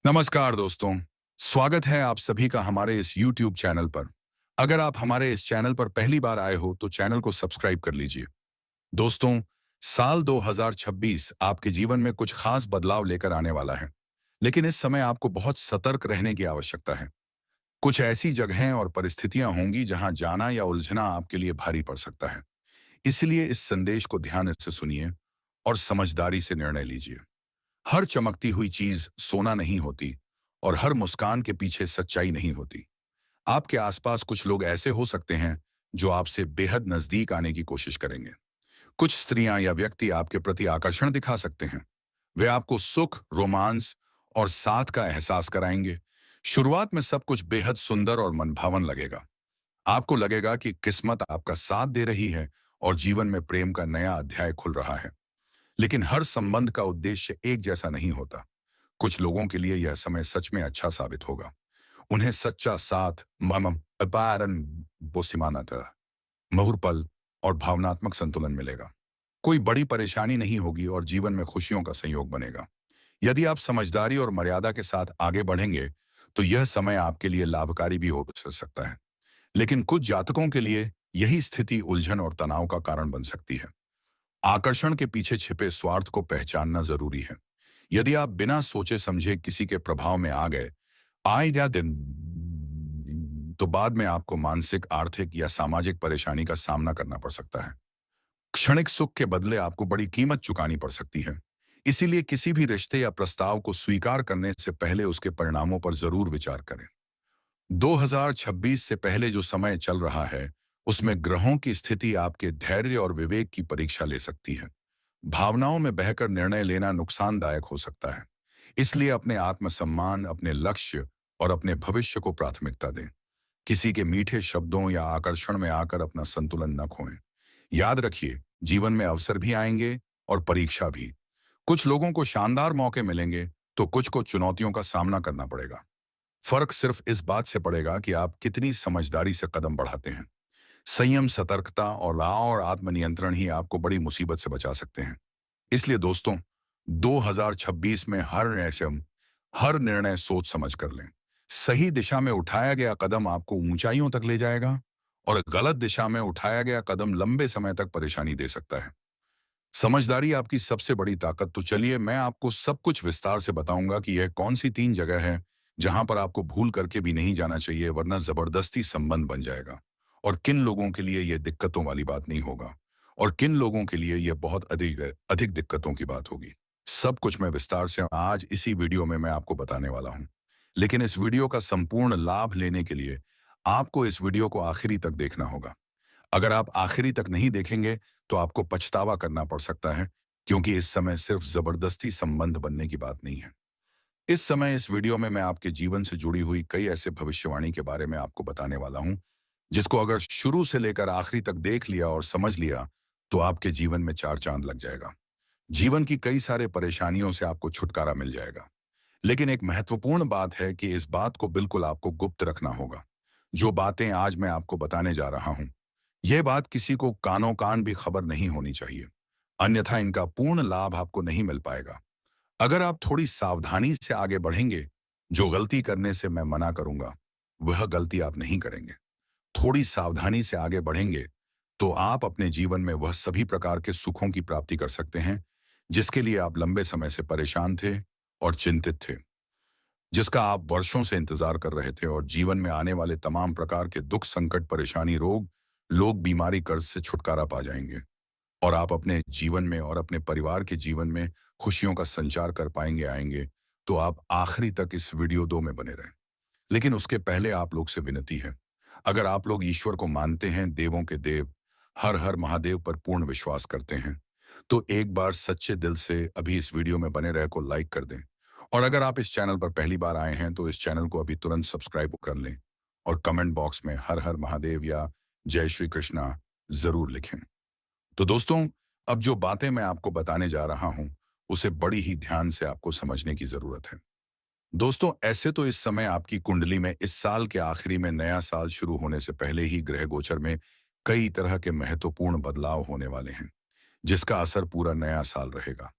नमस्कार दोस्तों। स्वागत है आप सभी का हमारे इस YouTube चैनल पर। अगर आप हमारे इस चैनल पर पहली बार आए हो तो चैनल को सब्सक्राइब कर लीजिए। दोस्तों, साल 2026 आपके जीवन में कुछ खास बदलाव लेकर आने वाला है, लेकिन इस समय आपको बहुत सतर्क रहने की आवश्यकता है। कुछ ऐसी जगहें और परिस्थितियां होंगी जहां जाना या उलझना आपके लिए भारी पड़ सकता है। इसलिए इस संदेश को ध्यान से सुनिए और समझदारी से निर्णय लीजिए। हर चमकती हुई चीज सोना नहीं होती और हर मुस्कान के पीछे सच्चाई नहीं होती। आपके आसपास कुछ लोग ऐसे हो सकते हैं जो आपसे बेहद नजदीक आने की कोशिश करेंगे। कुछ स्त्रियां या व्यक्ति आपके प्रति आकर्षण दिखा सकते हैं। वे आपको सुख, रोमांस और साथ का एहसास कराएंगे। शुरुआत में सब कुछ बेहद सुंदर और मनभावन लगेगा। आपको लगेगा कि किस्मत आपका साथ दे रही है और जीवन में प्रेम का नया अध्याय खुल रहा है। लेकिन हर संबंध का उद्देश्य एक जैसा नहीं होता। कुछ लोगों के लिए यह समय सच में अच्छा साबित होगा। उन्हें सच्चा साथ, मम अपारन बोसिमानता, मुहुर्पल और भावनात्मक संतुलन मिलेगा। कोई बड़ी परेशानी नहीं होगी और जीवन में खुशियों का संयोग बनेगा। यदि आप समझदारी और मर्यादा के साथ आगे बढ़ेंगे तो यह समय आपके लिए लाभकारी भी हो सकता है। लेकिन कुछ जातकों के लिए यही स्थिति उलझन और तनाव का कारण बन सकती है। आकर्षण के पीछे छिपे स्वार्थ को पहचानना जरूरी है। यदि आप बिना सोचे समझे किसी के प्रभाव में आ गए आए या दिन, तो बाद में आपको मानसिक, आर्थिक या सामाजिक परेशानी का सामना करना पड़ सकता है। क्षणिक सुख के बदले आपको बड़ी कीमत चुकानी पड़ सकती है। इसीलिए किसी भी रिश्ते या प्रस्ताव को स्वीकार करने से पहले उसके परिणामों पर जरूर विचार करें। 2026 से पहले जो समय चल रहा है, उसमें ग्रहों की स्थिति आपके धैर्य और विवेक की परीक्षा ले सकती है। भावनाओं में बहकर निर्णय लेना नुकसानदायक हो सकता है। इसलिए अपने आत्मसम्मान, अपने लक्ष्य और अपने भविष्य को प्राथमिकता दें। किसी के मीठे शब्दों या आकर्षण में आकर अपना संतुलन न खोएं। याद रखिए, जीवन में अवसर भी आएंगे और परीक्षा भी। कुछ लोगों को शानदार मौके मिलेंगे तो कुछ को चुनौतियों का सामना करना पड़ेगा। फर्क सिर्फ इस बात से पड़ेगा कि आप कितनी समझदारी से कदम बढ़ाते हैं। संयम, सतर्कता और आत्मनियंत्रण ही आपको बड़ी मुसीबत से बचा सकते हैं। इसलिए दोस्तों, 2026 में हर निर्णय सोच समझ कर लें। सही दिशा में उठाया गया कदम आपको ऊंचाइयों तक ले जाएगा और गलत दिशा में उठाया गया कदम लंबे समय तक परेशानी दे सकता है। समझदारी आपकी सबसे बड़ी ताकत। तो चलिए, मैं आपको सब कुछ विस्तार से बताऊंगा कि यह कौन सी 3 जगह है जहां पर आपको भूल करके भी नहीं जाना चाहिए, वरना जबरदस्ती संबंध बन जाएगा। और किन लोगों के लिए यह दिक्कतों वाली बात नहीं होगा और किन लोगों के लिए यह बहुत अधिक अधिक दिक्कतों की बात होगी। सब कुछ मैं विस्तार से आज इसी वीडियो में मैं आपको बताने वाला हूं। लेकिन इस वीडियो का संपूर्ण लाभ लेने के लिए आपको इस वीडियो को आखिरी तक देखना होगा। अगर आप आखिरी तक नहीं देखेंगे तो आपको पछतावा करना पड़ सकता है, क्योंकि इस समय सिर्फ जबरदस्ती संबंध बनने की बात नहीं है। इस समय इस वीडियो में मैं आपके जीवन से जुड़ी हुई कई ऐसे भविष्यवाणी के बारे में आपको बताने वाला हूं, जिसको अगर शुरू से लेकर आखिरी तक देख लिया और समझ लिया तो आपके जीवन में 4 चांद लग जाएगा। जीवन की कई सारे परेशानियों से आपको छुटकारा मिल जाएगा। लेकिन एक महत्वपूर्ण बात है कि इस बात को बिल्कुल आपको गुप्त रखना होगा। जो बातें आज मैं आपको बताने जा रहा हूं, यह बात किसी को कानों कान भी खबर नहीं होनी चाहिए, अन्यथा इनका पूर्ण लाभ आपको नहीं मिल पाएगा। अगर आप थोड़ी सावधानी से आगे बढ़ेंगे, जो गलती करने से मैं मना करूंगा वह गलती आप नहीं करेंगे। थोड़ी सावधानी से आगे बढ़ेंगे तो आप अपने जीवन में वह सभी प्रकार के सुखों की प्राप्ति कर सकते हैं जिसके लिए आप लंबे समय से परेशान थे और चिंतित थे, जिसका आप वर्षों से इंतजार कर रहे थे। और जीवन में आने वाले तमाम प्रकार के दुख, संकट, परेशानी, रोग, लोग, बीमारी, कर्ज से छुटकारा पा जाएंगे और आप अपने जीवन में और अपने परिवार के जीवन में खुशियों का संचार कर पाएंगे आएंगे। तो आप आखिरी तक इस वीडियो 2 में बने रहें। लेकिन उसके पहले आप लोग से विनती है, अगर आप लोग ईश्वर को मानते हैं, देवों के देव हर हर महादेव पर पूर्ण विश्वास करते हैं, तो एक बार सच्चे दिल से अभी इस वीडियो में बने रहे को लाइक कर दें। और अगर आप इस चैनल पर पहली बार आए हैं तो इस चैनल को अभी तुरंत सब्सक्राइब कर लें और कमेंट बॉक्स में हर हर महादेव या जय श्री कृष्णा जरूर लिखें। तो दोस्तों, अब जो बातें मैं आपको बताने जा रहा हूं उसे बड़ी ही ध्यान से आपको समझने की जरूरत है। दोस्तों, ऐसे तो इस समय आपकी कुंडली में इस साल के आखिरी में नया साल शुरू होने से पहले ही ग्रह गोचर में कई तरह के महत्वपूर्ण बदलाव होने वाले हैं, जिसका असर पूरा नया साल रहेगा।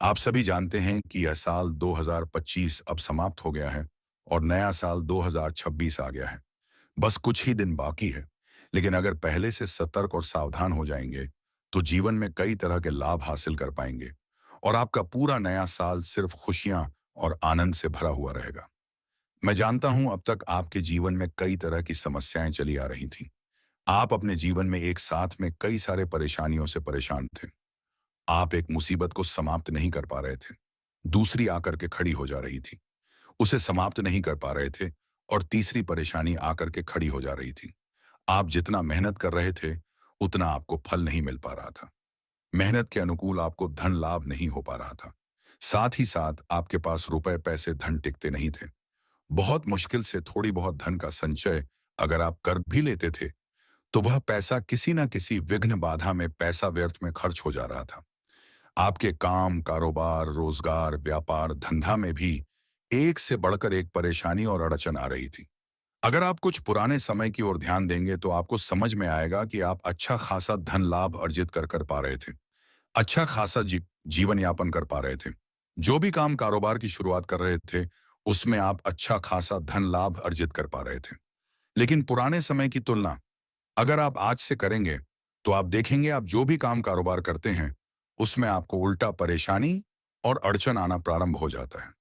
आप सभी जानते हैं कि यह साल 2025 अब समाप्त हो गया है और नया साल 2026 आ गया है। बस कुछ ही दिन बाकी है। लेकिन अगर पहले से सतर्क और सावधान हो जाएंगे, तो जीवन में कई तरह के लाभ हासिल कर पाएंगे और आपका पूरा नया साल सिर्फ खुशियां और आनंद से भरा हुआ रहेगा। मैं जानता हूं अब तक आपके जीवन में कई तरह की समस्याएं चली आ रही थीं। आप अपने जीवन में एक साथ में कई सारे परेशानियों से परेशान थे। आप एक मुसीबत को समाप्त नहीं कर पा रहे थे, दूसरी आकर के खड़ी हो जा रही थी। उसे समाप्त नहीं कर पा रहे थे और तीसरी परेशानी आकर के खड़ी हो जा रही थी। आप जितना मेहनत कर रहे थे, उतना आपको फल नहीं मिल पा रहा था। मेहनत के अनुकूल आपको धन लाभ नहीं हो पा रहा था। साथ ही साथ आपके पास रुपए पैसे धन टिकते नहीं थे। बहुत मुश्किल से थोड़ी बहुत धन का संचय अगर आप कर भी लेते थे, तो वह पैसा किसी न किसी विघ्न बाधा में पैसा व्यर्थ में खर्च हो जा रहा था। आपके काम, कारोबार, रोजगार, व्यापार, धंधा में भी एक से बढ़कर एक परेशानी और अड़चन आ रही थी। अगर आप कुछ पुराने समय की ओर ध्यान देंगे तो आपको समझ में आएगा कि आप अच्छा खासा धन लाभ अर्जित कर पा रहे थे। अच्छा खासा जीवन यापन कर पा रहे थे। जो भी काम कारोबार की शुरुआत कर रहे थे, उसमें आप अच्छा खासा धन लाभ अर्जित कर पा रहे थे। लेकिन पुराने समय की तुलना अगर आप आज से करेंगे, तो आप देखेंगे आप जो भी काम कारोबार करते हैं, उसमें आपको उल्टा परेशानी और अड़चन आना प्रारंभ हो जाता है।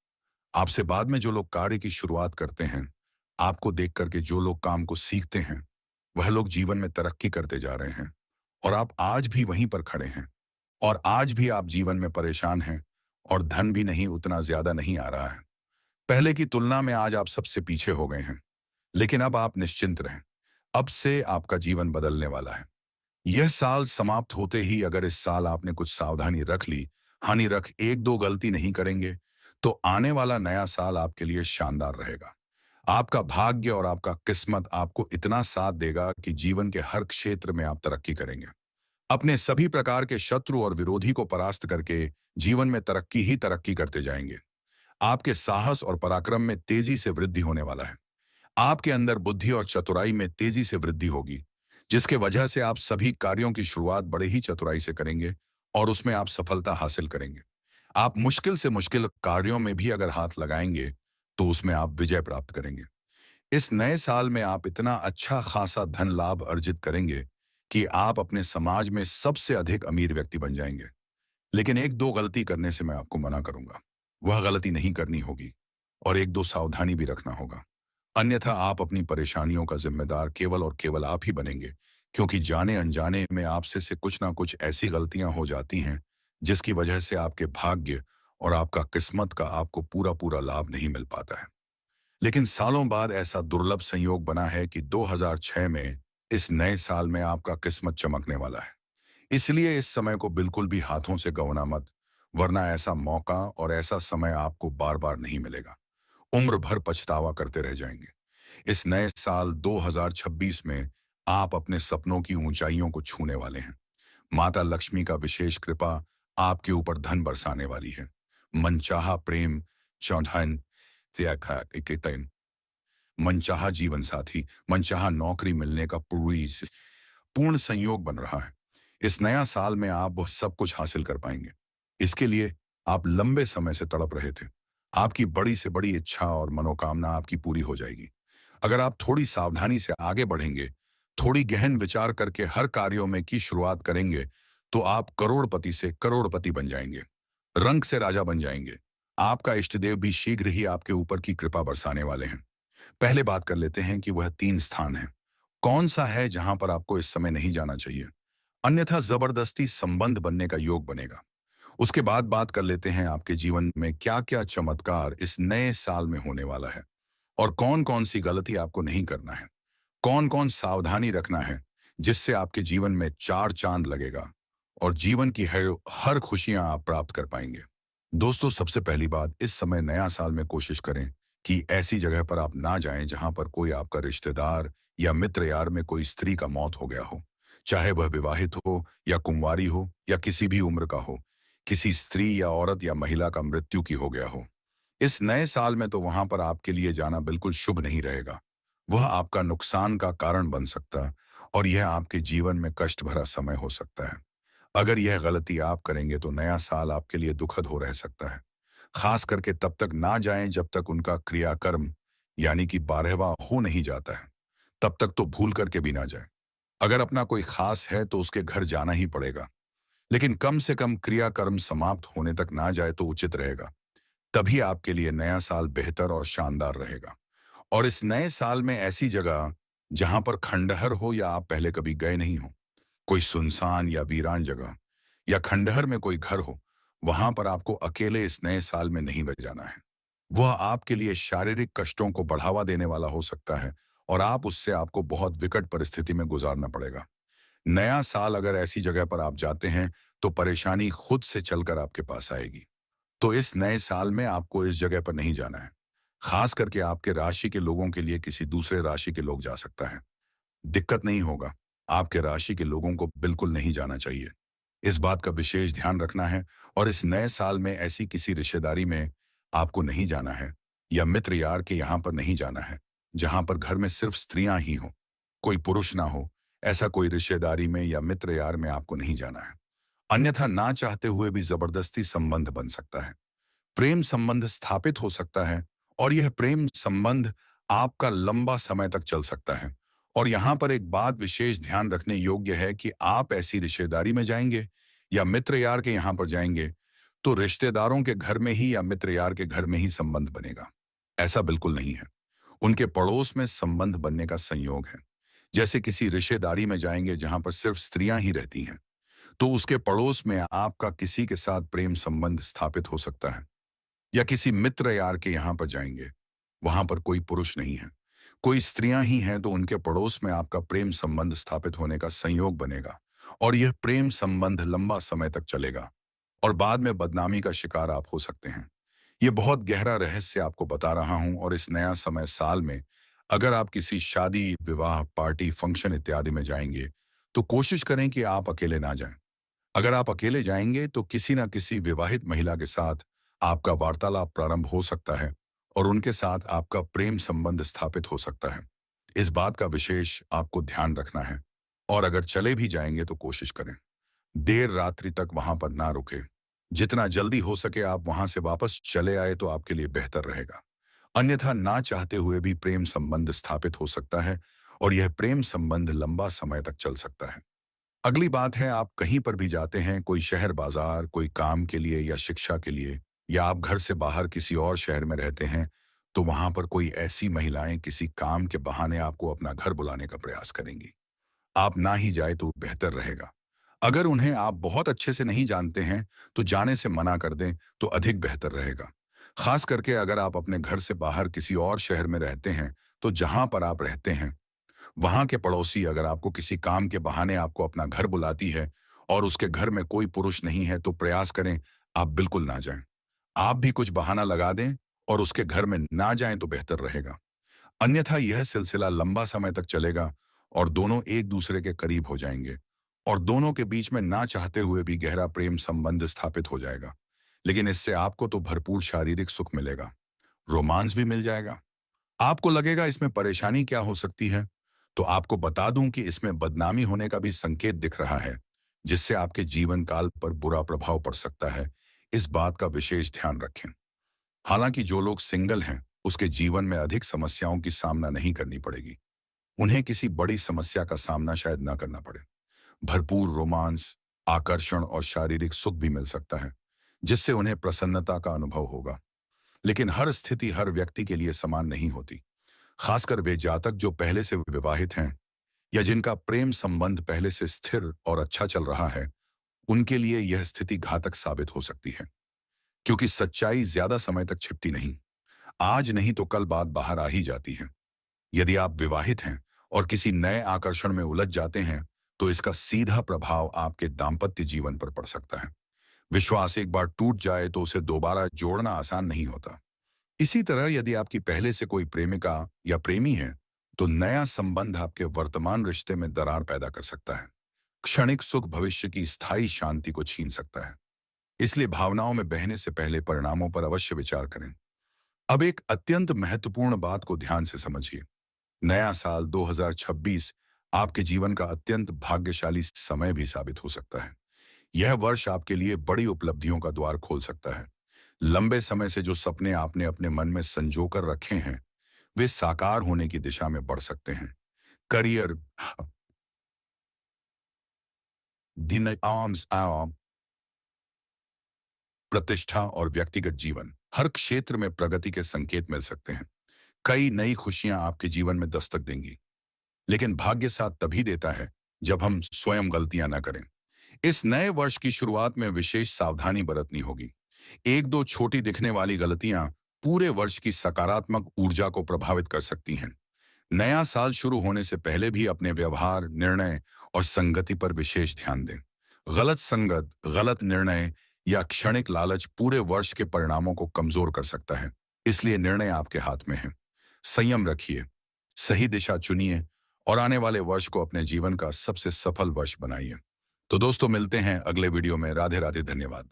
आपसे बाद में जो लोग कार्य की शुरुआत करते हैं, आपको देख करके जो लोग काम को सीखते हैं, वह लोग जीवन में तरक्की करते जा रहे हैं और आप आज भी वहीं पर खड़े हैं और आज भी आप जीवन में परेशान हैं और धन भी नहीं उतना ज्यादा नहीं आ रहा है। पहले की तुलना में आज आप सबसे पीछे हो गए हैं, लेकिन अब आप निश्चिंत रहें। अब से आपका जीवन बदलने वाला है। यह साल समाप्त होते ही अगर इस साल आपने कुछ सावधानी रख ली, हानि रख एक दो गलती नहीं करेंगे, तो आने वाला नया साल आपके लिए शानदार रहेगा। आपका भाग्य और आपका किस्मत आपको इतना साथ देगा कि जीवन के हर क्षेत्र में आप तरक्की करेंगे। अपने सभी प्रकार के शत्रु और विरोधी को परास्त करके जीवन में तरक्की ही तरक्की करते जाएंगे। आपके साहस और पराक्रम में तेजी से वृद्धि होने वाला है। आपके अंदर बुद्धि और चतुराई में तेजी से वृद्धि होगी, जिसके वजह से आप सभी कार्यों की शुरुआत बड़े ही चतुराई से करेंगे और उसमें आप सफलता हासिल करेंगे। आप मुश्किल से मुश्किल कार्यों में भी अगर हाथ लगाएंगे, तो उसमें आप विजय प्राप्त करेंगे। इस नए साल में आप इतना अच्छा खासा धन लाभ अर्जित करेंगे कि आप अपने समाज में सबसे अधिक अमीर व्यक्ति बन जाएंगे। लेकिन एक दो गलती करने से मैं आपको मना करूंगा। वह गलती नहीं करनी होगी और एक दो सावधानी भी रखना होगा। अन्यथा आप अपनी परेशानियों का जिम्मेदार केवल और केवल आप ही बनेंगे, क्योंकि जाने अनजाने में आपसे से कुछ ना कुछ ऐसी गलतियां हो जाती हैं, जिसकी वजह से आपके भाग्य और आपका किस्मत का आपको पूरा पूरा लाभ नहीं मिल पाता है। लेकिन सालों बाद ऐसा दुर्लभ संयोग बना है कि 2006 में इस नए साल में आपका किस्मत चमकने वाला है। इसलिए इस समय को बिल्कुल भी हाथों से गंवाना मत, वरना ऐसा मौका और ऐसा समय आपको बार बार नहीं मिलेगा। उम्र भर पछतावा करते रह जाएंगे। इस नए साल 2026 में आप अपने सपनों की ऊंचाइयों को छूने वाले हैं। माता लक्ष्मी का विशेष कृपा आपके ऊपर धन बरसाने वाली है। मनचाहा प्रेम, चौधन, मनचाहा जीवन साथी, मनचाहा नौकरी मिलने का पूर्ण संयोग बन रहा है। इस नया साल में आप वह सब कुछ हासिल कर पाएंगे। इसके लिए आप लंबे समय से तड़प रहे थे। आपकी बड़ी से बड़ी इच्छा और मनोकामना आपकी पूरी हो जाएगी। अगर आप थोड़ी सावधानी से आगे बढ़ेंगे, थोड़ी गहन विचार करके हर कार्यों में की शुरुआत करेंगे, तो आप करोड़पति से करोड़पति बन जाएंगे, रंग से राजा बन जाएंगे। आपका इष्टदेव भी शीघ्र ही आपके ऊपर की कृपा बरसाने वाले हैं। पहले बात कर लेते हैं कि वह 3 स्थान है। कौन सा है जहां पर आपको इस समय नहीं जाना चाहिए, अन्यथा जबरदस्ती संबंध बनने का योग बनेगा। उसके बाद बात कर लेते हैं आपके जीवन में क्या क्या चमत्कार इस नए साल में होने वाला है और कौन कौन सी गलती आपको नहीं करना है, कौन कौन सावधानी रखना है, जिससे आपके जीवन में 4 चांद लगेगा और जीवन की हर खुशियां आप प्राप्त कर पाएंगे। दोस्तों, सबसे पहली बात, इस समय नया साल में कोशिश करें कि ऐसी जगह पर आप ना जाएं जहां पर कोई आपका रिश्तेदार या मित्र यार में कोई स्त्री का मौत हो गया हो, चाहे वह विवाहित हो या कुंवारी हो या किसी भी उम्र का हो। किसी स्त्री या औरत या महिला का मृत्यु की हो गया हो, इस नए साल में तो वहां पर आपके लिए जाना बिल्कुल शुभ नहीं रहेगा। वह आपका नुकसान का कारण बन सकता है और यह आपके जीवन में कष्ट भरा समय हो सकता है। अगर यह गलती आप करेंगे तो नया साल आपके लिए दुखद हो रह सकता है। खास करके तब तक ना जाएं जब तक उनका क्रियाकर्म यानी कि 12वां हो नहीं जाता है। तब तक तो भूल करके भी ना जाए। अगर अपना कोई खास है तो उसके घर जाना ही पड़ेगा, लेकिन कम से कम क्रियाकर्म समाप्त होने तक ना जाए तो उचित रहेगा। तभी आपके लिए नया साल बेहतर और शानदार रहेगा। और इस नए साल में ऐसी जगह जहां पर खंडहर हो या आप पहले कभी गए नहीं हो, कोई सुनसान या वीरान जगह या खंडहर में कोई घर हो, वहां पर आपको अकेले इस नए साल में नहीं बच जाना है। वह आपके लिए शारीरिक कष्टों को बढ़ावा देने वाला हो सकता है और आप उससे आपको बहुत विकट परिस्थिति में गुजारना पड़ेगा। नया साल अगर ऐसी जगह पर आप जाते हैं तो परेशानी खुद से चलकर आपके पास आएगी। तो इस नए साल में आपको इस जगह पर नहीं जाना है। खास करके आपके राशि के लोगों के लिए किसी दूसरे राशि के लोग जा सकता है। दिक्कत नहीं होगा। आपके राशि के लोगों को बिल्कुल नहीं जाना चाहिए। इस बात का विशेष ध्यान रखना है। और इस नए साल में ऐसी किसी रिश्तेदारी में आपको नहीं जाना है या मित्र यार के यहाँ पर नहीं जाना है जहां पर घर में सिर्फ स्त्रियां ही हो, कोई पुरुष ना हो। ऐसा कोई रिश्तेदारी में या मित्र यार में आपको नहीं जाना है। अन्यथा ना चाहते हुए भी जबरदस्ती संबंध बन सकता है। प्रेम संबंध स्थापित हो सकता है और यह प्रेम संबंध आपका लंबा समय तक चल सकता है। और यहाँ पर एक बात विशेष ध्यान रखने योग्य है कि आप ऐसी रिश्तेदारी में जाएंगे या मित्र यार के यहाँ पर जाएंगे तो रिश्तेदारों के घर में ही या मित्र यार के घर में ही संबंध बनेगा, ऐसा बिल्कुल नहीं है। उनके पड़ोस में संबंध बनने का संयोग है। जैसे किसी रिश्तेदारी में जाएंगे जहां पर सिर्फ स्त्रियां ही रहती हैं, तो उसके पड़ोस में आपका किसी के साथ प्रेम संबंध स्थापित हो सकता है। या किसी मित्र यार के यहाँ पर जाएंगे, वहां पर कोई पुरुष नहीं है, कोई स्त्रियां ही हैं, तो उनके पड़ोस में आपका प्रेम संबंध स्थापित होने का संयोग बनेगा और यह प्रेम संबंध लंबा समय तक चलेगा और बाद में बदनामी का शिकार आप हो सकते हैं। ये बहुत गहरा रहस्य आपको बता रहा हूं। और इस नया समय साल में अगर आप किसी शादी, विवाह, पार्टी, फंक्शन इत्यादि में जाएंगे तो कोशिश करें कि आप अकेले ना जाएं। अगर आप अकेले जाएंगे तो किसी न किसी विवाहित महिला के साथ आपका वार्तालाप प्रारंभ हो सकता है और उनके साथ आपका प्रेम संबंध स्थापित हो सकता है। इस बात का विशेष आपको ध्यान रखना है। और अगर चले भी जाएंगे तो कोशिश करें देर रात्रि तक वहां पर ना रुके। जितना जल्दी हो सके आप वहां से वापस चले आए तो आपके लिए बेहतर रहेगा। अन्यथा ना चाहते हुए भी प्रेम संबंध स्थापित हो सकता है और यह प्रेम संबंध लंबा समय तक चल सकता है। अगली बात है, आप कहीं पर भी जाते हैं, कोई शहर बाजार, कोई काम के लिए या शिक्षा के लिए, या आप घर से बाहर किसी और शहर में रहते हैं, तो वहां पर कोई ऐसी महिलाएं किसी काम के बहाने आपको अपना घर बुलाने का प्रयास करेंगी। आप ना ही जाए तो बेहतर रहेगा। अगर उन्हें आप बहुत अच्छे से नहीं जानते हैं तो जाने से मना कर दें तो अधिक बेहतर रहेगा। खास करके अगर आप अपने घर से बाहर किसी और शहर में रहते हैं तो जहां पर आप रहते हैं वहां के पड़ोसी अगर आपको किसी काम के बहाने आपको अपना घर बुलाती है और उसके घर में कोई पुरुष नहीं है तो प्रयास करें आप बिल्कुल ना जाएं। आप भी कुछ बहाना लगा दें और उसके घर में ना जाएं तो बेहतर रहेगा। अन्यथा यह सिलसिला लंबा समय तक चलेगा और दोनों एक दूसरे के करीब हो जाएंगे और दोनों के बीच में ना चाहते हुए भी गहरा प्रेम संबंध स्थापित हो जाएगा। लेकिन इससे आपको तो भरपूर शारीरिक सुख मिलेगा, रोमांस भी मिल जाएगा। आपको लगेगा इसमें परेशानी क्या हो सकती है, तो आपको बता दूं कि इसमें बदनामी होने का भी संकेत दिख रहा है, जिससे आपके जीवन काल पर बुरा प्रभाव पड़ सकता है। इस बात का विशेष ध्यान रखें। हालांकि जो लोग सिंगल हैं उसके जीवन में अधिक समस्याओं की सामना नहीं करनी पड़ेगी। उन्हें किसी बड़ी समस्या का सामना शायद ना करना पड़े। भरपूर रोमांस, आकर्षण और शारीरिक सुख भी मिल सकता है, जिससे उन्हें प्रसन्नता का अनुभव होगा। लेकिन हर स्थिति हर व्यक्ति के लिए समान नहीं होती। खासकर वे जातक जो पहले से विवाहित हैं या जिनका प्रेम संबंध पहले से स्थिर और अच्छा चल रहा है, उनके लिए यह स्थिति घातक साबित हो सकती है। क्योंकि सच्चाई ज्यादा समय तक छिपती नहीं, आज नहीं तो कल बात बाहर आ ही जाती है। यदि आप विवाहित हैं और किसी नए आकर्षण में उलझ जाते हैं तो इसका सीधा प्रभाव आपके दाम्पत्य जीवन पर पड़ सकता है। विश्वास एक बार टूट जाए तो उसे दोबारा जोड़ना आसान नहीं होता। इसी तरह यदि आपकी पहले से कोई प्रेमिका या प्रेमी है तो नया संबंध आपके वर्तमान रिश्ते में दरार पैदा कर सकता है। क्षणिक सुख भविष्य की स्थायी शांति को छीन सकता है। इसलिए भावनाओं में बहने से पहले परिणामों पर अवश्य विचार करें। अब एक अत्यंत महत्वपूर्ण बात को ध्यान से समझिए। नया साल 2026 आपके जीवन का अत्यंत भाग्यशाली समय भी साबित हो सकता है। यह वर्ष आपके लिए बड़ी उपलब्धियों का द्वार खोल सकता है। लंबे समय से जो सपने आपने अपने मन में संजो कर रखे हैं, वे साकार होने की दिशा में बढ़ सकते हैं। करियर, दिन आर्म्स आर्म, प्रतिष्ठा और व्यक्तिगत जीवन, हर क्षेत्र में प्रगति के संकेत मिल सकते हैं। कई नई खुशियां आपके जीवन में दस्तक देंगी। लेकिन भाग्य साथ तभी देता है जब हम स्वयं गलतियां न करें। इस नए वर्ष की शुरुआत में विशेष सावधानी बरतनी होगी। एक दो छोटी दिखने वाली गलतियां पूरे वर्ष की सकारात्मक ऊर्जा को प्रभावित कर सकती हैं। नया साल शुरू होने से पहले भी अपने व्यवहार, निर्णय और संगति पर विशेष ध्यान दें। गलत संगत, गलत निर्णय या क्षणिक लालच पूरे वर्ष के परिणामों को कमजोर कर सकता है। इसलिए निर्णय आपके हाथ में है। संयम रखिए, सही दिशा चुनिए और आने वाले वर्ष को अपने जीवन का सबसे सफल वर्ष बनाइए। तो दोस्तों, मिलते हैं अगले वीडियो में। राधे राधे, धन्यवाद।